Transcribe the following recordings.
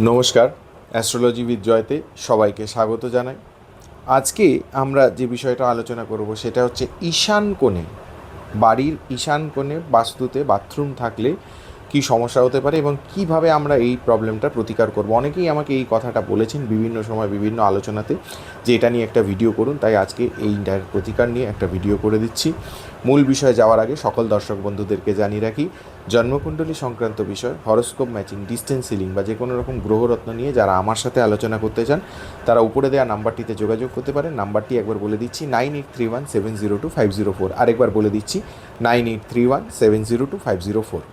নমস্কার, astrology with Jayate সবাইকে স্বাগত জানাই। আজকে আমরা যে বিষয়টা আলোচনা করব সেটা হচ্ছে ঈশান কোণে, বাড়ির ঈশান কোণে বাস্তুতে বাথরুম থাকলে কি সমস্যা হতে পারে এবং কিভাবে আমরা এই প্রবলেমটা প্রতিকার করব। অনেকেই আমাকে এই কথাটা বলেছেন বিভিন্ন সময় বিভিন্ন আলোচনাতে যে এটা নিয়ে একটা ভিডিও করুন, তাই আজকে এইটার প্রতিকার নিয়ে একটা ভিডিও করে দিচ্ছি। মূল বিষয়ে যাওয়ার আগে সকল দর্শক বন্ধুদেরকে জানিয়ে রাখি, জন্মকুণ্ডলী সংক্রান্ত বিষয়, হরোস্কোপ ম্যাচিং, ডিস্টেন্স সিলিং বা যে কোনো রকম গ্রহরত্ন নিয়ে যারা আমার সাথে আলোচনা করতে চান তারা উপরে দেওয়া নাম্বারটিতে যোগাযোগ করতে পারেন। নাম্বারটি একবার বলে দিচ্ছি, 9831702504। আরেকবার বলে দিচ্ছি, 9831702504।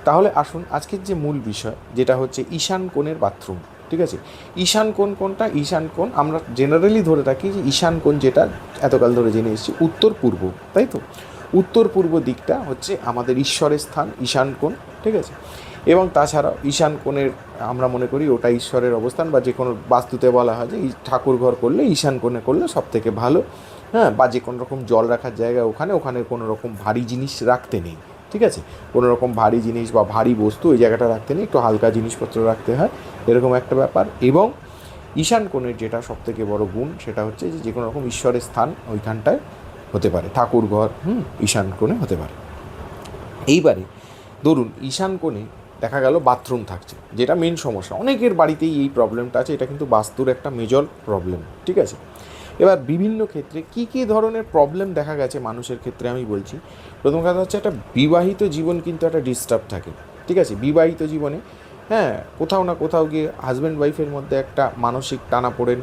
তাহলে আসুন আজকের যে মূল বিষয়, যেটা হচ্ছে ঈশান কোণের বাথরুম। ঠিক আছে, ঈশান কোণ কোনটা? ঈশান কোণ আমরা জেনারেলি ধরে রাখি যে ঈশান কোণ যেটা এতকাল ধরে জেনে এসেছি উত্তর পূর্ব, তাই তো? উত্তর পূর্ব দিকটা হচ্ছে আমাদের ঈশ্বরের স্থান, ঈশান কোণ। ঠিক আছে, এবং তাছাড়াও ঈশান কোণের আমরা মনে করি ওটা ঈশ্বরের অবস্থান, বা যে কোনো বাস্তুতে বলা হয় যে ঠাকুর ঘর করলে ঈশান কোণে করলে সব থেকে ভালো। হ্যাঁ, বা যে কোনো রকম জল রাখার জায়গা ওখানে ওখানে কোনো রকম ভারী জিনিস রাখতে নেই। ঠিক আছে, কোনো রকম ভারী জিনিস বা ভারী বস্তু ওই জায়গাটা রাখতে নেই, একটু হালকা জিনিসপত্র রাখতে হয়, এরকম একটা ব্যাপার। এবং ঈশান কোণের যেটা সবথেকে বড় গুণ সেটা হচ্ছে যে যে কোনো রকম ঈশ্বরের স্থান ওইখানটায় হতে পারে, ঠাকুর ঘর ঈশান কোণে হতে পারে। এইবারে ধরুন ঈশান কোণে দেখা গেল বাথরুম থাকছে, যেটা মেন সমস্যা, অনেকের বাড়িতেই এই প্রবলেমটা আছে, এটা কিন্তু বাস্তুর একটা মেজর প্রবলেম। ঠিক আছে, এবার বিভিন্ন ক্ষেত্রে কী কী ধরনের প্রবলেম দেখা গেছে মানুষের ক্ষেত্রে আমি বলছি। প্রথম কথা হচ্ছে একটা বিবাহিত জীবন কিন্তু একটা ডিস্টার্ব থাকে। ঠিক আছে, বিবাহিত জীবনে হ্যাঁ কোথাও না কোথাও গিয়ে হাজব্যান্ড ওয়াইফের মধ্যে একটা মানসিক টানাপোড়েন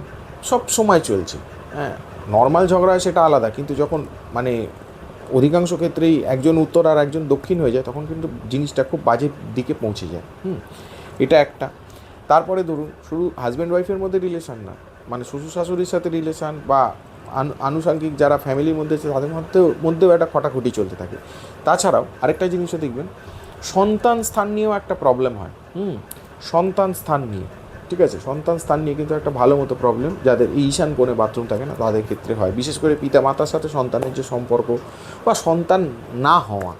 সব সময় চলছে। হ্যাঁ, নর্মাল ঝগড়া হয় সেটা আলাদা, কিন্তু যখন মানে অধিকাংশ ক্ষেত্রেই একজন উত্তর আর একজন দক্ষিণ হয়ে যায় তখন কিন্তু জিনিসটা খুব বাজে দিকে পৌঁছে যায়। এটা একটা। তারপরে ধরুন শুধু হাজব্যান্ড ওয়াইফের মধ্যে রিলেশান না, মানে শ্বশুর শাশুড়ির সাথে রিলেশান বা আনুষঙ্গিক যারা ফ্যামিলির মধ্যে আছে তাদের মধ্যেও একটা খটাখটি চলতে থাকে। তাছাড়াও আরেকটা জিনিসও দেখবেন, সন্তান স্থান নিয়েও একটা প্রবলেম হয়। সন্তান স্থান নিয়ে, ঠিক আছে, সন্তান স্থান নিয়ে কিন্তু একটা ভালো মতো প্রবলেম যাদের এই ঈশান কোণে বাথরুম থাকে না তাদের ক্ষেত্রে হয়, বিশেষ করে পিতা মাতার সাথে সন্তানের যে সম্পর্ক বা সন্তান না হওয়া।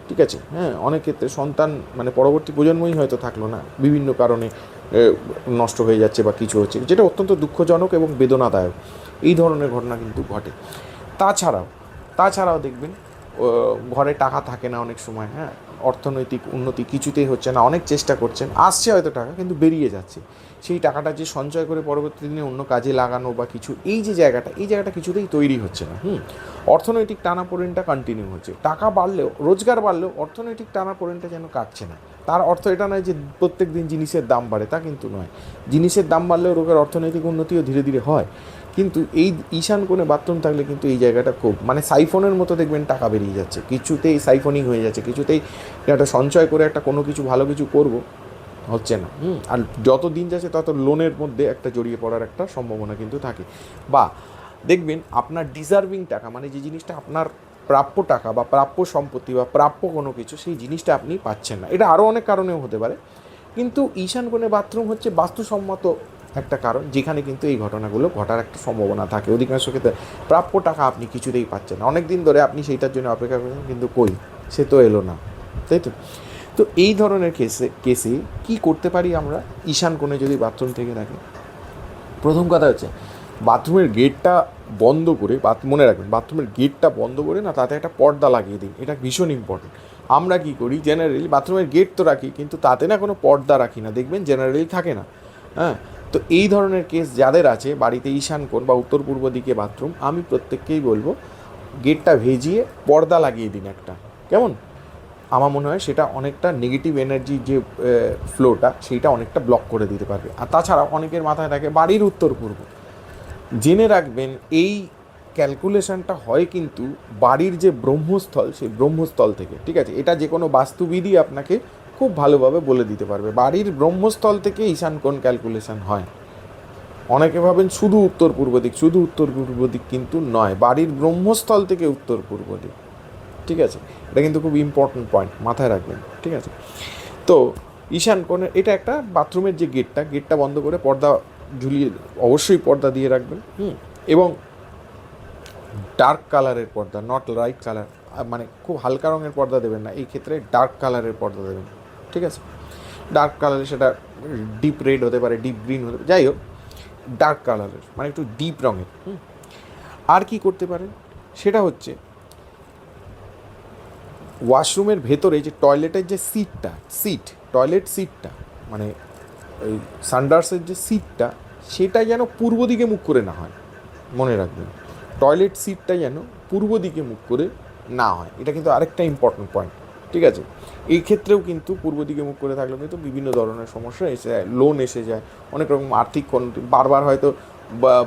ঠিক আছে, হ্যাঁ, অনেক ক্ষেত্রে সন্তান মানে পরবর্তী প্রজন্মই হয়তো থাকলো না, বিভিন্ন কারণে নষ্ট হয়ে যাচ্ছে বা কিছু হচ্ছে, যেটা অত্যন্ত দুঃখজনক এবং বেদনাদায়ক। এই ধরনের ঘটনা কিন্তু ঘটে। তাছাড়াও তাছাড়াও দেখবেন ঘরে টাকা থাকে না অনেক সময়। হ্যাঁ, অর্থনৈতিক উন্নতি কিছুতেই হচ্ছে না, অনেক চেষ্টা করছেন, আসছে হয়তো টাকা কিন্তু বেরিয়ে যাচ্ছে। সেই টাকাটা যে সঞ্চয় করে পরবর্তী দিনে অন্য কাজে লাগানো বা কিছু, এই যে জায়গাটা এই জায়গাটা কিছুতেই তৈরি হচ্ছে না। অর্থনৈতিক টানাপোড়েনটা কন্টিনিউ হচ্ছে, টাকা বাড়লেও রোজগার বাড়লেও অর্থনৈতিক টানাপোড়েনটা যেন কাটছে না। তার অর্থ এটা নয় যে প্রত্যেক দিন জিনিসের দাম বাড়ে, তা কিন্তু নয়। জিনিসের দাম বাড়লেও লোকের অর্থনৈতিক উন্নতিও ধীরে ধীরে হয়, কিন্তু এই ঈশান কোণে বাথরুম থাকলে কিন্তু এই জায়গাটা খুব মানে সাইফোনের মতো দেখবেন টাকা বেরিয়ে যাচ্ছে, কিছুতেই সাইফোনিং হয়ে যাচ্ছে, কিছুতেই একটা সঞ্চয় করে একটা কোনো কিছু ভালো কিছু করব হচ্ছে না। আর যত দিন যাচ্ছে তত লোনের মধ্যে একটা জড়িয়ে পড়ার একটা সম্ভাবনা কিন্তু থাকে। বা দেখবেন আপনার ডিজার্ভিং টাকা, মানে যে জিনিসটা আপনার প্রাপ্য টাকা বা প্রাপ্য সম্পত্তি বা প্রাপ্য কোনো কিছু, সেই জিনিসটা আপনি পাচ্ছেন না। এটা আরও অনেক কারণেও হতে পারে, কিন্তু ঈশান কোণে বাথরুম হচ্ছে বাস্তুসম্মত একটা কারণ যেখানে কিন্তু এই ঘটনাগুলো ঘটার একটা সম্ভাবনা থাকে। অধিকাংশ ক্ষেত্রে প্রাপ্য টাকা আপনি কিছুতেই পাচ্ছেন না, অনেক দিন ধরে আপনি সেইটার জন্য অপেক্ষা করছেন, কিন্তু কই সে তো এলো না, তাই তো? তো এই ধরনের কেসে কি করতে পারি আমরা ঈশান কোণে যদি বাথরুম থেকে থাকে? প্রথম কথা হচ্ছে বাথরুমের গেটটা বন্ধ করে, মনে রাখবেন বাথরুমের গেটটা বন্ধ করে না তাতে একটা পর্দা লাগিয়ে দিন, এটা ভীষণ ইম্পর্টেন্ট। আমরা কি করি জেনারেলি বাথরুমের গেট তো রাখি কিন্তু তাতে না কোনো পর্দা রাখি না, দেখবেন জেনারেলি থাকে না। হ্যাঁ, তো এই ধরনের কেস যাদের আছে বাড়িতে ঈশান কোণ বা উত্তর পূর্ব দিকে বাথরুম, আমি প্রত্যেককেই বলবো গেটটা ভেজিয়ে পর্দা লাগিয়ে দিন একটা। কেমন? আমার মনে হয় সেটা অনেকটা নেগেটিভ এনার্জি যে ফ্লোটা সেইটা অনেকটা ব্লক করে দিতে পারবে। আর তাছাড়া অনেকের মাথায় থাকে বাড়ির উত্তর পূর্ব, জেনে রাখবেন এই ক্যালকুলেশনটা হয় কিন্তু বাড়ির যে ব্রহ্মস্থল সেই ব্রহ্মস্থল থেকে। ঠিক আছে, এটা যে কোনো বাস্তুবিদই আপনাকে খুব ভালোভাবে বলে দিতে পারবে, বাড়ির ব্রহ্মস্থল থেকে ঈশান কোণ ক্যালকুলেশন হয়। অনেকে ভাবেন শুধু উত্তর পূর্ব দিক, শুধু উত্তর পূর্ব দিক কিন্তু নয়, বাড়ির ব্রহ্মস্থল থেকে উত্তর পূর্ব দিক। ঠিক আছে, এটা কিন্তু খুব ইম্পর্ট্যান্ট পয়েন্ট, মাথায় রাখবেন। ঠিক আছে, তো ঈশান কোণের এটা একটা বাথরুমের যে গেটটা বন্ধ করে পর্দা ঝুলিয়ে, অবশ্যই পর্দা দিয়ে রাখবেন। এবং ডার্ক কালারের পর্দা, নট লাইট কালার, মানে খুব হালকা রঙের পর্দা দেবেন না, এই ক্ষেত্রে ডার্ক কালারের পর্দা দেবেন। ঠিক আছে, ডার্ক কালারে সেটা ডিপ রেড হতে পারে, ডিপ গ্রিন হতে পারে, যাই হোক ডার্ক কালারের মানে একটু ডিপ রঙের। আর কি করতে পারেন সেটা হচ্ছে ওয়াশরুমের ভেতরে যে টয়লেটের যে টয়লেট সিটটা মানে ওই সানডার্সের যে সিটটা সেটা যেন পূর্ব দিকে মুখ করে না হয়, মনে রাখবেন টয়লেট সিটটা যেন পূর্ব দিকে মুখ করে না হয়, এটা কিন্তু আরেকটা ইম্পর্টেন্ট পয়েন্ট, ঠিক আছে। এই ক্ষেত্রেও কিন্তু পূর্ব দিকে মুখ করে থাকলেও কিন্তু বিভিন্ন ধরনের সমস্যা এসে যায়, লোন এসে যায়, অনেক রকম আর্থিক বারবার হয়তো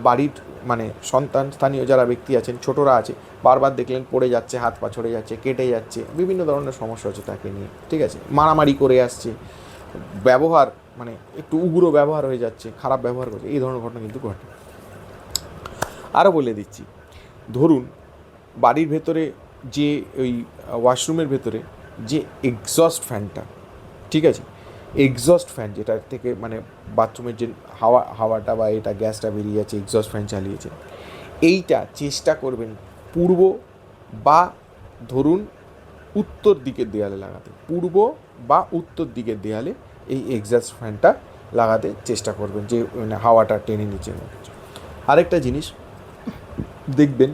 বাড়ির মানে স্থানীয় যারা ব্যক্তি আছেন, ছোটরা আছে, বারবার দেখলেন পড়ে যাচ্ছে, হাত পা ছড়ে যাচ্ছে, কেটে যাচ্ছে, বিভিন্ন ধরনের সমস্যা হচ্ছে তাকে নিয়ে, ঠিক আছে। মারামারি করে আসছে, ব্যবহার মানে একটু উগ্র ব্যবহার হয়ে যাচ্ছে, খারাপ ব্যবহার করছে, এই ধরনের ঘটনা কিন্তু ঘটে। আরও বলে দিচ্ছি, ধরুন বাড়ির ভেতরে যে ওই ওয়াশরুমের ভেতরে যে এক্সস্ট ফ্যানটা, ঠিক আছে, এক্সস্ট ফ্যান যেটার থেকে মানে বাথরুমের যে হাওয়াটা বা এটা গ্যাসটা বেরিয়ে যাচ্ছে, এক্সস্ট ফ্যান চালিয়েছে, এইটা চেষ্টা করবেন পূর্ব বা ধরুন উত্তর দিকের দেয়ালে লাগাতে, পূর্ব বা উত্তর দিকের দেয়ালে এই এক্সস্ট ফ্যানটা লাগাতে চেষ্টা করবেন, যে মানে হাওয়াটা টেনে নিচে। আরেকটা জিনিস দেখবেন,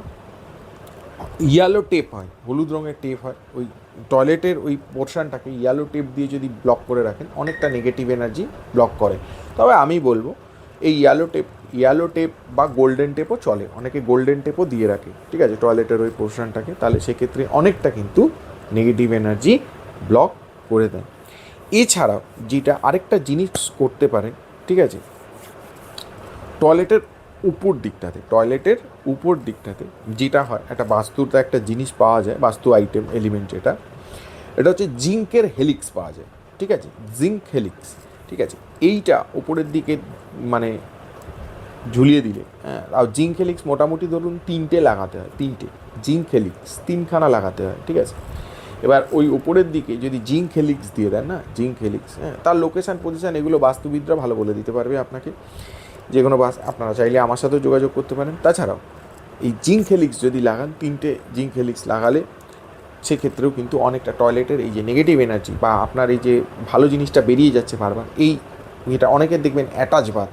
ইয়েলো টেপ হয়, হলুদ রঙের টেপ হয়, ওই টয়লেটের ওই পোর্শনটাকে ইয়েলো টেপ দিয়ে যদি ব্লক করে রাখেন অনেকটা নেগেটিভ এনার্জি ব্লক করে। তবে আমি বলবো এই ইয়েলো টেপ বা গোল্ডেন টেপও চলে, অনেকে গোল্ডেন টেপও দিয়ে রাখে, ঠিক আছে, টয়লেটের ওই পোর্শনটাকে, তাহলে সেক্ষেত্রে অনেকটা কিন্তু নেগেটিভ এনার্জি ব্লক করে দেয়। এছাড়াও যেটা আরেকটা জিনিস করতে পারেন, ঠিক আছে, টয়লেটের উপর দিকটাতে যেটা হয়, একটা বাস্তুতে একটা জিনিস পাওয়া যায়, বাস্তু আইটেম এলিমেন্ট যেটা, এটা হচ্ছে জিঙ্কের হেলিক্স পাওয়া যায়, ঠিক আছে, জিঙ্ক হেলিক্স, ঠিক আছে, এইটা উপরের দিকে মানে ঝুলিয়ে দিলে, হ্যাঁ, আর জিঙ্ক হেলিক্স মোটামুটি ধরুন 3টে লাগাতে হয়, 3টে জিঙ্ক হেলিক্স 3খানা লাগাতে হয়, ঠিক আছে। এবার ওই উপরের দিকে যদি জিঙ্ক হেলিক্স দিয়ে দেন না, জিঙ্ক হেলিক্স, হ্যাঁ, তার লোকেশান পজিশান এগুলো বাস্তুবিদরা ভালো বলে দিতে পারবে আপনাকে, যে কোনো আপনারা চাইলে আমার সাথেও যোগাযোগ করতে পারেন। তাছাড়াও এই জিঙ্ক হেলিক্স যদি লাগান, 3টে জিঙ্ক হেলিক্স লাগালে সেক্ষেত্রেও কিন্তু অনেকটা টয়লেটের এই যে নেগেটিভ এনার্জি বা আপনার এই যে ভালো জিনিসটা বেরিয়ে যাচ্ছে বারবার, এই এটা অনেকের দেখবেন অ্যাটাচ বাথ,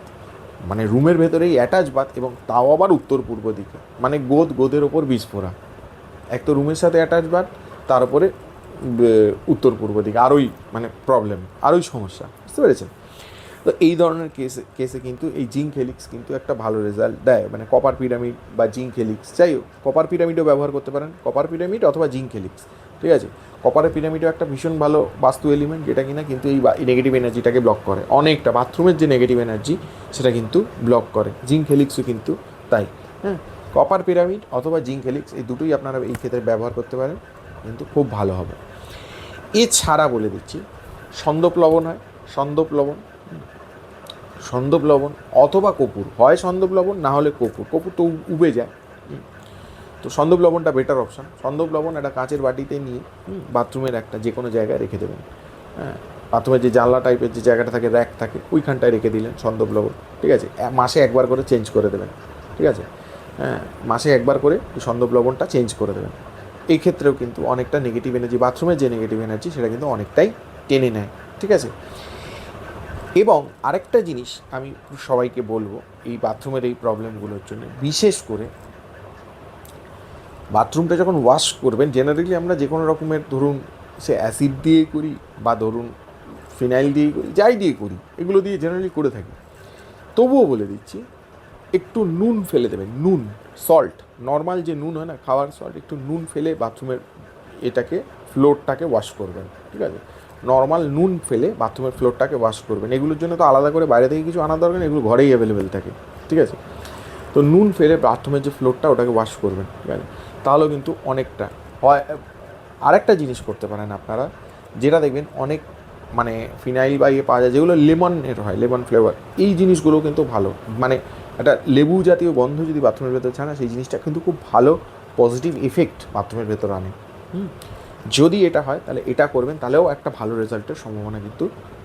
মানে রুমের ভেতরেই অ্যাটাচ বাথ, এবং তাও আবার উত্তর পূর্ব দিকে, মানে গোদের ওপর বিস্ফোরা, এক তো রুমের সাথে অ্যাটাচ বাথ, তার উপরে উত্তর পূর্ব দিকে, আরোই মানে প্রবলেম, আরোই সমস্যা, বুঝতে পেরেছেন। তো এই ধরনের কেসে কিন্তু এই জিঙ্ক হেলিক্স কিন্তু একটা ভালো রেজাল্ট দেয়, মানে কপার পিরামিড বা জিঙ্ক হেলিক্স, যাই হোক কপার পিরামিডও ব্যবহার করতে পারেন, কপার পিরামিড অথবা জিঙ্ক হেলিক্স, ঠিক আছে। কপারের পিরামিডও একটা ভীষণ ভালো বাস্তু এলিমেন্ট, যেটা কিনা কিন্তু এই নেগেটিভ এনার্জিটাকে ব্লক করে অনেকটা, বাথরুমের যে নেগেটিভ এনার্জি সেটা কিন্তু ব্লক করে, জিঙ্ক হেলিক্সও কিন্তু তাই, হ্যাঁ। কপার পিরামিড অথবা জিঙ্ক হেলিক্স এই দুটোই আপনারা এই ক্ষেত্রে ব্যবহার করতে পারেন, কিন্তু খুব ভালো হবে। এছাড়া বলে দিচ্ছি, সন্দক লবণ হয়, সন্দক লবণ অথবা কপুর, হয় সন্দক লবণ না হলে কপুর তো উবে যায়, তো সন্দক লবণটা বেটার অপশান। সন্দক লবণ একটা কাঁচের বাটিতে নিয়ে বাথরুমের একটা যে কোনো জায়গায় রেখে দেবেন, হ্যাঁ, বাথরুমের যে জানলা টাইপের যে জায়গাটা থাকে, র্যাক থাকে, ওইখানটায় রেখে দিলেন সন্দক লবণ, ঠিক আছে। মাসে একবার করে চেঞ্জ করে দেবেন, ঠিক আছে, হ্যাঁ, মাসে একবার করে ওই সন্দক লবণটা চেঞ্জ করে দেবেন। এই ক্ষেত্রেও কিন্তু অনেকটা নেগেটিভ এনার্জি, বাথরুমের যে নেগেটিভ এনার্জি সেটা কিন্তু অনেকটাই টেনে নেয়, ঠিক আছে। এবং আরেকটা জিনিস আমি সবাইকে বলবো, এই বাথরুমের এই প্রবলেমগুলোর জন্য, বিশেষ করে বাথরুমটা যখন ওয়াশ করবেন, জেনারেলি আমরা যে কোনো রকমের ধরুন সে অ্যাসিড দিয়ে করি বা ধরুন ফিনাইল দিয়ে করি, যাই দিয়ে করি, এগুলো দিয়ে জেনারেলি করে থাকি, তবুও বলে দিচ্ছি একটু নুন ফেলে দেবেন, নুন, সল্ট, নর্মাল যে নুন হয় না, খাওয়ার সল্ট, একটু নুন ফেলে বাথরুমের এটাকে ফ্লোরটাকে ওয়াশ করবেন, ঠিক আছে। নর্মাল নুন ফেলে বাথরুমের ফ্লোরটাকে ওয়াশ করবেন, এগুলোর জন্য তো আলাদা করে বাইরে থেকে কিছু আনা দরকার নেই, এগুলো ঘরেই অ্যাভেলেবেল থাকে, ঠিক আছে। তো নুন ফেলে বাথরুমের যে ফ্লোরটা ওটাকে ওয়াশ করবেন, ঠিক আছে, তাহলেও কিন্তু অনেকটা হয়। আরেকটা জিনিস করতে পারেন আপনারা, যেটা দেখবেন অনেক মানে ফিনাইল বা ইয়ে পাওয়া যায় যেগুলো লেমনের হয়, লেমন ফ্লেভার, এই জিনিসগুলো কিন্তু ভালো, মানে একটা লেবু জাতীয় গন্ধ যদি বাথরুমের ভেতর ছাড়া, সেই জিনিসটা কিন্তু খুব ভালো পজিটিভ এফেক্ট বাথরুমের ভেতর আনে। যদি এটা হয় তাহলে এটা করবেন, তাহলেও একটা ভালো রেজাল্টের সম্ভাবনা কিন্তু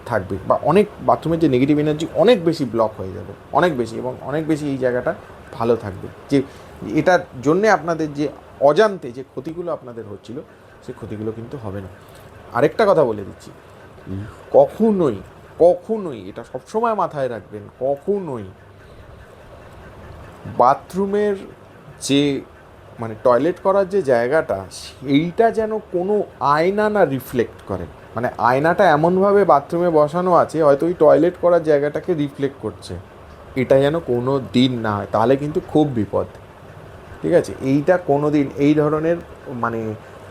থাকবে, বা অনেক বাথরুমের যে নেগেটিভ এনার্জি অনেক বেশি ব্লক হয়ে যাবে, অনেক বেশি, এবং অনেক বেশি এই জায়গাটা ভালো থাকবে, যে এটার জন্যে আপনাদের যে অজান্তে যে ক্ষতিগুলো আপনাদের হচ্ছিল সেই ক্ষতিগুলো কিন্তু হবে না। আরেকটা কথা বলে দিচ্ছি, কখনোই কখনোই, এটা সবসময় মাথায় রাখবেন, কখনোই বাথরুমের যে মানে টয়লেট করার যে জায়গাটা, সেইটা যেন কোনো আয়না না রিফ্লেক্ট করে। মানে আয়নাটা এমনভাবে বাথরুমে বসানো আছে হয়তো ওই টয়লেট করার জায়গাটাকে রিফ্লেক্ট করছে, এটা যেন কোনো দিন না হয়, তাহলে কিন্তু খুব বিপদ। ঠিক আছে, এইটা কোনো দিন এই ধরনের মানে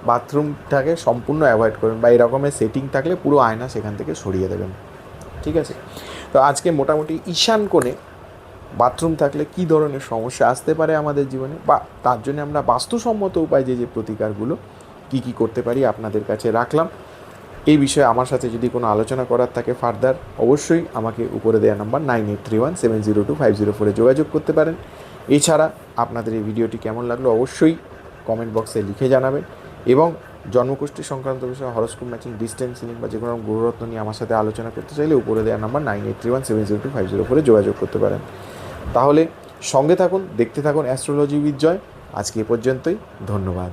বাথরুমটাকে সম্পূর্ণ অ্যাভয়েড করবেন, বা এই রকমের সেটিং থাকলে পুরো আয়না সেখান থেকে সরিয়ে দেবেন। ঠিক আছে, তো আজকে মোটামুটি ঈশান কোণে বাথরুম থাকলে কী ধরনের সমস্যা আসতে পারে আমাদের জীবনে, বা তার জন্য আমরা বাস্তুসম্মত উপায় যে প্রতিকারগুলো কী কী করতে পারি আপনাদের কাছে রাখলাম। এই বিষয়ে আমার সাথে যদি কোনো আলোচনা করার থাকে ফার্দার, অবশ্যই আমাকে উপরে দেওয়া নাম্বার 9831702504 যোগাযোগ করতে পারেন। এছাড়া আপনাদের এই ভিডিওটি কেমন লাগলো অবশ্যই কমেন্ট বক্সে লিখে জানাবেন, এবং জন্মকুষ্ঠী সংক্রান্ত বিষয়ে হরোস্কোপ ম্যাচিং, ডিস্টেন্স হিলিং বা যে কোনো গ্রহরত্ন নিয়ে আমার সাথে আলোচনা করতে চাইলে উপরে দেওয়া নাম্বার 9831702504 যোগাযোগ করতে পারেন। তাহলে সঙ্গে থাকুন, দেখতে থাকুন অ্যাস্ট্রোলজি উইথ জয়। আজকে এ পর্যন্তই, ধন্যবাদ।